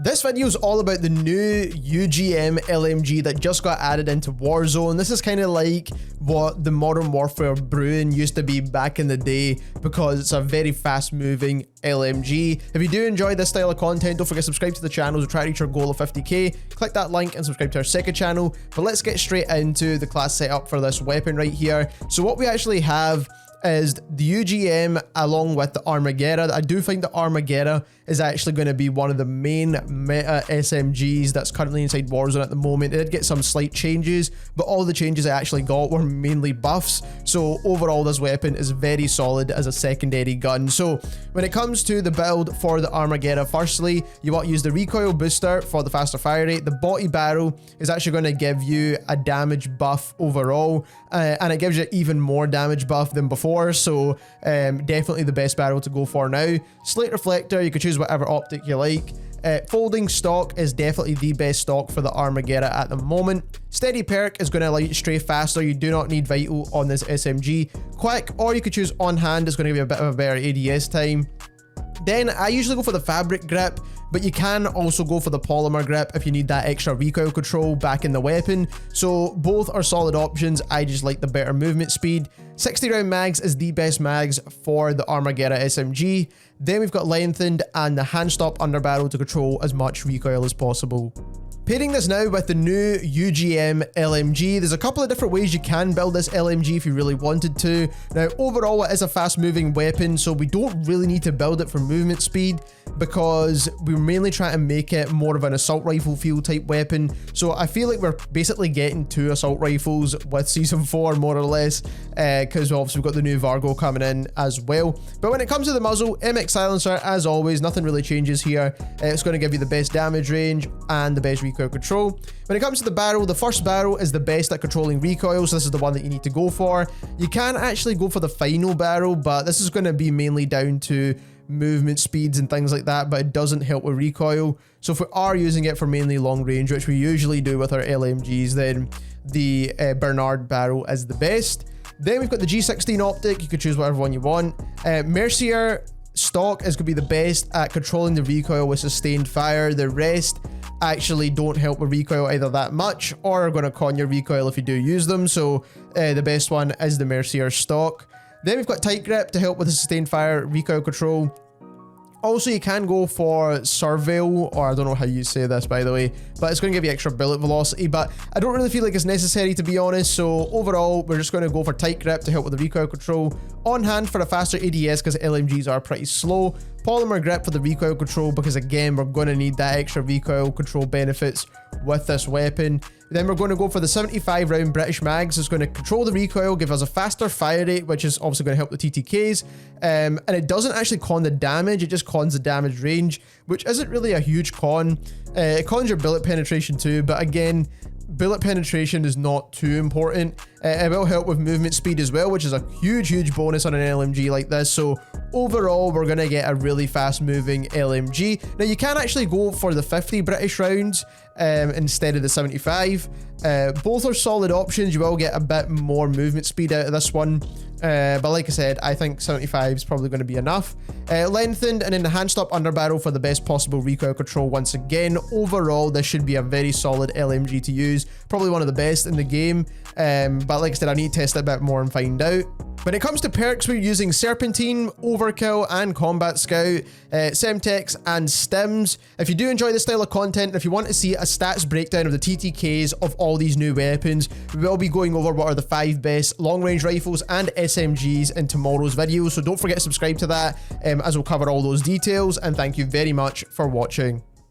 This video is all about the new UGM LMG that just got added into Warzone. This is kind of like what the Modern Warfare Bruin used to be back in the day because it's a very fast moving LMG. If you do enjoy this style of content, don't forget to subscribe to the channel to try to reach our goal of 50k. Click that link and subscribe to our second channel. But let's get straight into the class setup for this weapon right here. So what we actually have is the UGM along with the Armageddon. I do think the Armageddon is actually going to be one of the main meta SMGs that's currently inside Warzone at the moment. It did get some slight changes, but all the changes I actually got were mainly buffs. So overall, this weapon is very solid as a secondary gun. So when it comes to the build for the Armageddon, firstly, you want to use the recoil booster for the faster fire rate. The body barrel is actually going to give you a damage buff overall, and it gives you even more damage buff than before. So definitely the best barrel to go for now. Slate reflector, you could choose whatever optic you like. Folding stock is definitely the best stock for the Armageddon at the moment. Steady perk is going to allow you to stray faster. You do not need vital on this SMG. Quick, or you could choose on hand, it's going to give you a bit of a better ADS time. Then I usually go for the fabric grip, but you can also go for the polymer grip if you need that extra recoil control back in the weapon. So both are solid options. I just like the better movement speed. 60 round mags is the best mags for the Armageddon SMG. Then we've got lengthened and the hand stop underbarrel to control as much recoil as possible. Pairing this now with the new UGM LMG, there's a couple of different ways you can build this LMG if you really wanted to. Now, overall, it is a fast-moving weapon, so we don't really need to build it for movement speed because we're mainly trying to make it more of an assault rifle feel type weapon. So I feel like we're basically getting 2 assault rifles with Season 4, more or less, because obviously we've got the new Vargo coming in as well. But when it comes to the muzzle, MX silencer, as always, nothing really changes here. It's going to give you the best damage range and the best recoil control. When it comes to the barrel, the first barrel is the best at controlling recoil, so this is the one that you need to go for. You can actually go for the final barrel, but this is going to be mainly down to movement speeds and things like that, but it doesn't help with recoil. So if we are using it for mainly long range, which we usually do with our LMGs, then the Bernard barrel is the best. Then we've got the G16 optic. You could choose whatever one you want. Mercier stock is going to be the best at controlling the recoil with sustained fire. The rest actually don't help with recoil either that much or are going to con your recoil if you do use them. So the best one is the Mercier stock. Then we've got tight grip to help with the sustained fire recoil control. Also, you can go for Surveil, or I don't know how you say this, by the way, but it's going to give you extra bullet velocity, but I don't really feel like it's necessary, to be honest. So overall, we're just going to go for tight grip to help with the recoil control. On hand for a faster ADS because LMGs are pretty slow. Polymer grip for the recoil control because, again, we're going to need that extra recoil control benefits with this weapon. Then we're going to go for the 75 round British mags. It's going to control the recoil, give us a faster fire rate, which is obviously going to help the TTKs. And it doesn't actually con the damage, it just cons the damage range, which isn't really a huge con. It cons your bullet penetration too, but again, bullet penetration is not too important. It will help with movement speed as well, which is a huge bonus on an LMG like this. So overall, we're going to get a really fast moving LMG. Now, you can actually go for the 50 British rounds instead of the 75. Both are solid options. You will get a bit more movement speed out of this one. But like I said, I think 75 is probably going to be enough. Lengthened and then the hand stop underbarrel for the best possible recoil control once again. Overall, this should be a very solid LMG to use. Probably one of the best in the game. But like I said, I need to test it a bit more and find out. When it comes to perks, we're using Serpentine, Overkill, and Combat Scout, Semtex, and Stims. If you do enjoy this style of content, and if you want to see a stats breakdown of the TTKs of all these new weapons, we will be going over what are the 5 best long-range rifles and SMGs in tomorrow's video. So don't forget to subscribe to that, as we'll cover all those details. And thank you very much for watching.